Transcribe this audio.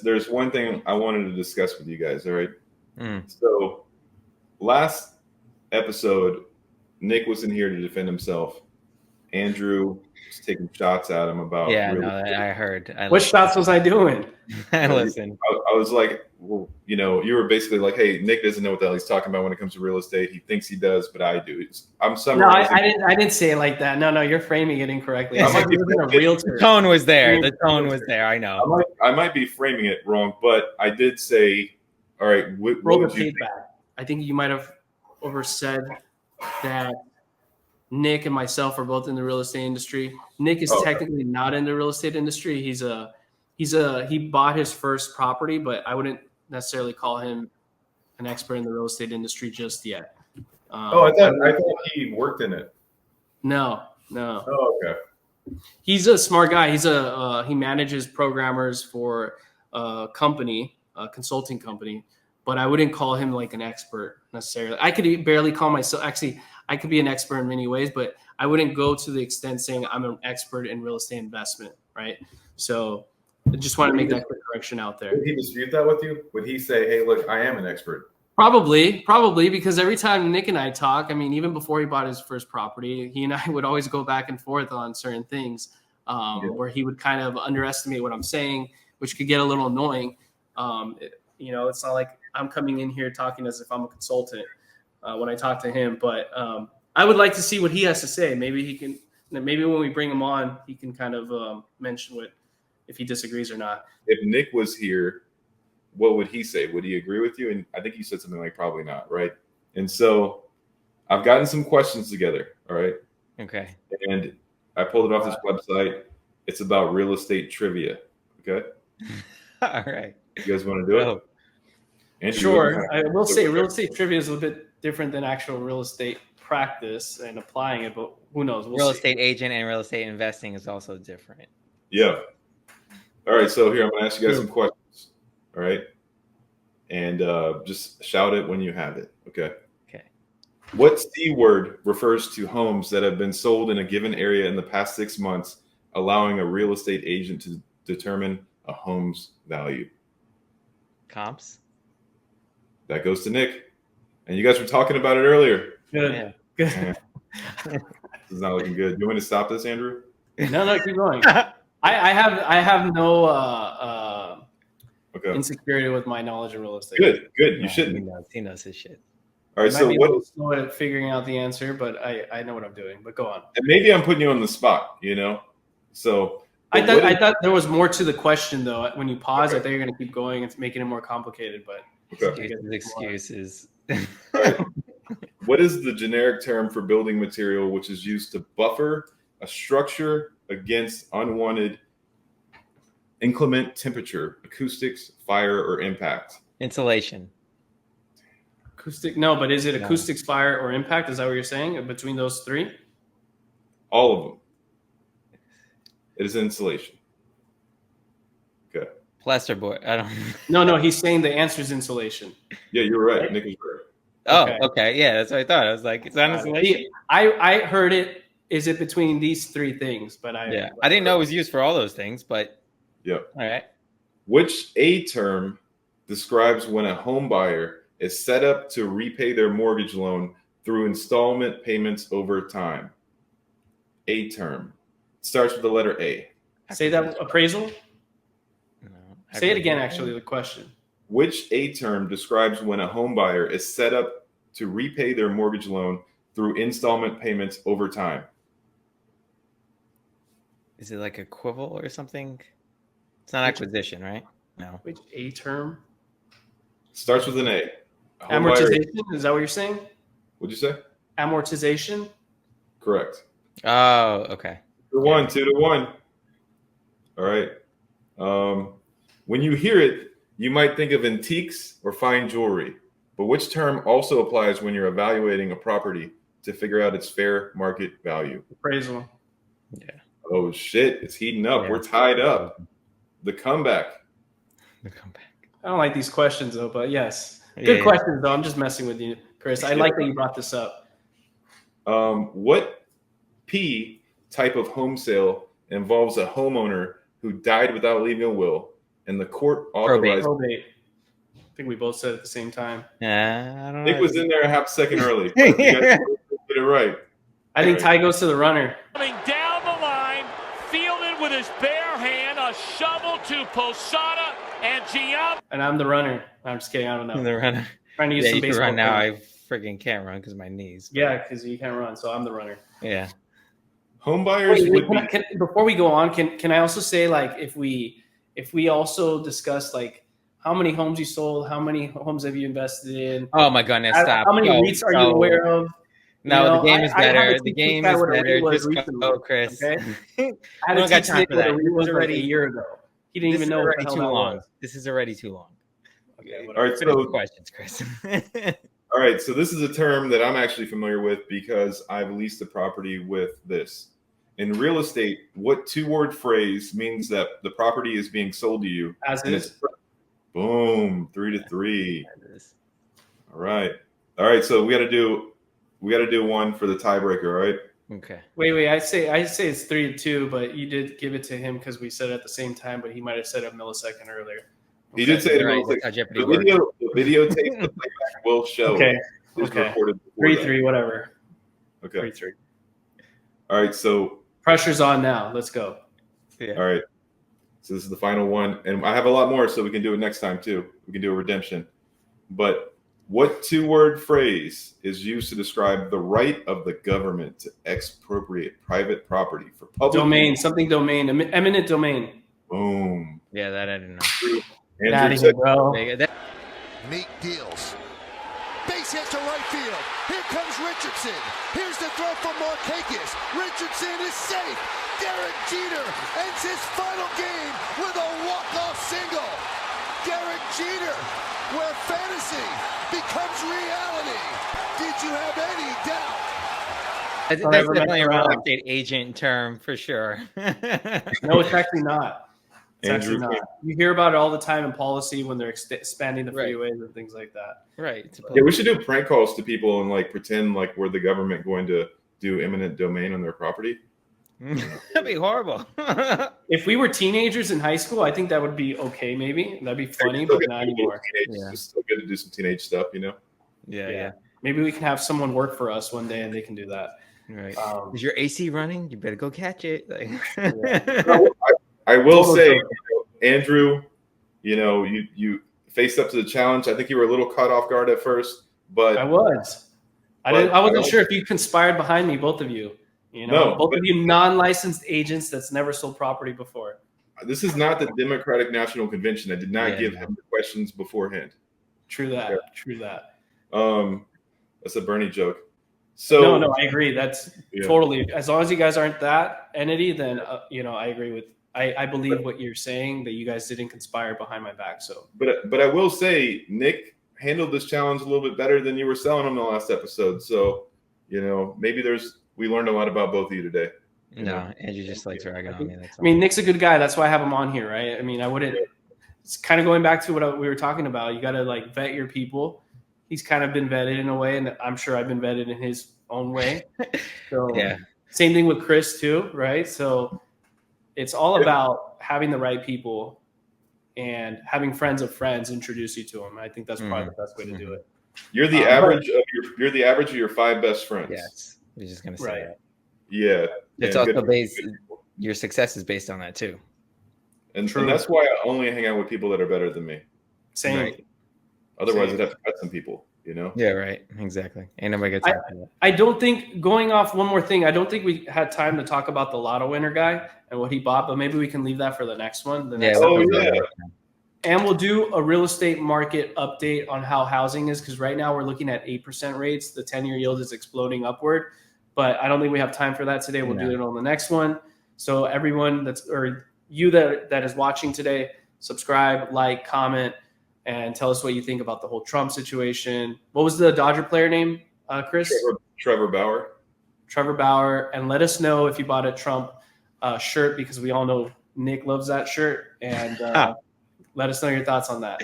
there's one thing I wanted to discuss with you guys. All right. Mm. So last episode, Nick was in here to defend himself. Andrew was taking shots at him about. Yeah, no, I heard. What shots was I doing? I listened. I was like, well, you were basically like, hey, Nick doesn't know what the hell he's talking about when it comes to real estate. He thinks he does, but I do. I'm summarizing. No, I didn't say it like that. No, you're framing it incorrectly. I might be a realtor. The tone was there. The tone was there. I know. I might be framing it wrong, but I did say, all right, what would you think? I think you might have oversaid that Nick and myself are both in the real estate industry. Nick is technically not in the real estate industry. He bought his first property, but I wouldn't necessarily call him an expert in the real estate industry just yet. I thought he worked in it. No. Oh, okay. He's a smart guy. He manages programmers for a company, a consulting company, but I wouldn't call him like an expert necessarily. I could barely call myself. Actually, I could be an expert in many ways, but I wouldn't go to the extent saying I'm an expert in real estate investment, right? So I just want to make that quick correction out there. Would he dispute that with you? Would he say, hey, look, I am an expert? Probably, because every time Nick and I talk, I mean, even before he bought his first property, he and I would always go back and forth on certain things where he would kind of underestimate what I'm saying, which could get a little annoying. It's not like I'm coming in here talking as if I'm a consultant when I talk to him, but I would like to see what he has to say. Maybe when we bring him on, he can kind of mention if he disagrees or not. If Nick was here, what would he say? Would he agree with you? And I think he said something like probably not, right? And so I've gotten some questions together, all right? Okay. And I pulled it off this website. It's about real estate trivia, okay? All right. You guys want to do it? Andrew, sure. I will say real estate trivia is a little bit different than actual real estate practice and applying it, but who knows? Real estate agent and real estate investing is also different. Yeah. All right, so here I'm going to ask you guys some questions. All right. And just shout it when you have it. Okay. Okay. What C word refers to homes that have been sold in a given area in the past 6 months, allowing a real estate agent to determine a home's value? Comps. That goes to Nick. And you guys were talking about it earlier. Good. Yeah. Good. This is not looking good. Do you want me to stop this, Andrew? No, keep going. I have no insecurity with my knowledge of real estate. Good. You shouldn't. He knows his shit. All right. So what? Slow at figuring out the answer, but I know what I'm doing. But go on. And maybe I'm putting you on the spot. So I thought there was more to the question though. When you pause, I thought you're going to keep going. It's making it more complicated, but excuses. Right. What is the generic term for building material which is used to buffer a structure against unwanted inclement temperature, acoustics, fire, or impact? Insulation. Acoustic? No, but is it acoustics, fire, or impact? Is that what you're saying? Between those three? All of them. It is insulation. Okay. Plasterboard. I don't. No. He's saying the answer is insulation. Yeah, you're right. Nick is right. Oh, okay. Yeah, that's what I thought. I was like, it's not insulation. I heard it. Is it between these three things? But I didn't know it was used for all those things. But yeah. All right. Which A term describes when a home buyer is set up to repay their mortgage loan through installment payments over time? A term. Starts with the letter A. Say that appraisal? No. Say it again, actually, the question. Which A term describes when a home buyer is set up to repay their mortgage loan through installment payments over time? Is it like equivalent or something? It's not acquisition, right? No. Which A term? Starts with an A. Amortization? Is that what you're saying? What'd you say? Amortization? Correct. Oh, okay. 2-1. All right. When you hear it, you might think of antiques or fine jewelry, but which term also applies when you're evaluating a property to figure out its fair market value? Appraisal. Yeah. Oh, shit. It's heating up. Yeah. We're tied up. The comeback. I don't like these questions, though, but yes. Good questions, though. I'm just messing with you, Chris. I like that you brought this up. What P type of home sale involves a homeowner who died without leaving a will and the court Probate. authorized. Probate. I think we both said it at the same time. I don't know. Nick was in there a half second early. But you guys did it right. I think Ty goes to the runner. Coming down the line, fielded with his bare hand, a shovel to Posada and Giambi. And I'm the runner. I'm just kidding. I don't know. The runner. Trying to use Yeah, some you can baseball run now. terms. I freaking can't run because my knees. Yeah, because you can't run, so I'm the runner. Yeah. Home buyers would be. Before we go on, can I also say, like, if we also discuss, like, how many homes you sold, how many homes have you invested in? Oh my goodness! Stop. How many REITs are you aware of? No, the game is I have better. a The game guy is what a better. REIT was Just recently, go, Chris. Okay? I I don't got time for that. It was This is already already a year ago. He didn't This even is know what already the hell too that long. was. This is already too long. Okay, All right, Finish so the questions, Chris. all right, so this is a term that I'm actually familiar with because I've leased a property with this. In real estate, what two-word phrase means that the property is being sold to you? As And is. it's boom, 3-3. All right. So we got to do one for the tiebreaker. All right. Okay. Wait. I say it's 3-2, but you did give it to him because we said it at the same time, but he might have said a millisecond earlier. He did say it. Right, Like, that's how Jeopardy the works. videotape, the playback will show. Okay. It was Okay. recorded before that. 3-3, whatever. Okay. 3-3. All right. So Pressure's on now. Let's go. Yeah. all right. So this is the final one, and I have a lot more, so we can do it next time too. We can do a redemption. But what two-word phrase is used to describe the right of the government to expropriate private property for public Domain, use? something domain, eminent domain. Boom. Yeah, that I didn't know. Get Andrew out of here, said, bro. Nate deals. Base hit to right field. Here comes Richardson. Here's the throw from Markakis. Richardson is safe. Derek Jeter ends his final game with a walk-off single. Derek Jeter, where fantasy becomes reality. Did you have any doubt? That's Don't ever definitely mess a real around. estate agent term for sure. No, it's actually not. It's Andrew actually not. King. You hear about it all the time in policy when they're expanding the Right. freeways and things like that. Right. Yeah, we should do prank calls to people and like pretend like we're the government going to do eminent domain on their property. That'd be horrible. If we were teenagers in high school, I think that would be okay. Maybe that'd be funny, but not anymore. Yeah. It's still good to do some teenage stuff, you know. Yeah. Maybe we can have someone work for us one day and they can do that. Right. Um, Is your AC running? You better go catch it. Like, I will Total say, joke. Andrew, you faced up to the challenge. I think you were a little caught off guard at first, but I was. I wasn't sure if you conspired behind me, both of you. No, both but- of you non-licensed agents that's never sold property before. this is not the Democratic National Convention. I did not Yeah, give no. him the questions beforehand. True that. Yeah. True that. That's a Bernie joke. So No, I agree. That's Yeah. totally. As long as you guys aren't that entity, then I agree with. I believe what you're saying, that you guys didn't conspire behind my back. So But I will say Nick handled this challenge a little bit better than you were selling him the last episode. So maybe we learned a lot about both of you today. no, Andrew just likes ragging on me. That's I mean, Nick's a good guy. That's why I have him on here, right? I mean, I wouldn't. It's kind of going back to what we were talking about. You got to like vet your people. He's kind of been vetted in a way, and I'm sure I've been vetted in his own way. So Yeah. Same thing with Chris too, right? So it's all about having the right people and having friends of friends introduce you to them. I think that's probably the best way to do it. You're the average of your 5 best friends. Yes. We're just gonna say Right. that. Yeah. It's And also good- based. Your success is based on that too. and True. that's why I only hang out with people that are better than me. Same. Right. Otherwise, Same. I'd have to cut some people. Yeah. Right. Exactly. Ain't nobody gets time for that. I don't think, going off one more thing, I don't think we had time to talk about the lotto winner guy and what he bought, but maybe we can leave that for the next one. Yeah. Oh, we'll yeah. go. And we'll do a real estate market update on how housing is, because right now we're looking at 8% rates. The 10-year yield is exploding upward, but I don't think we have time for that today. We'll do it on the next one. So everyone that is watching today, subscribe, like, comment, and tell us what you think about the whole Trump situation. What was the Dodger player name, Chris? Trevor Bauer. Trevor Bauer. And let us know if you bought a Trump shirt, because we all know Nick loves that shirt. And let us know your thoughts on that.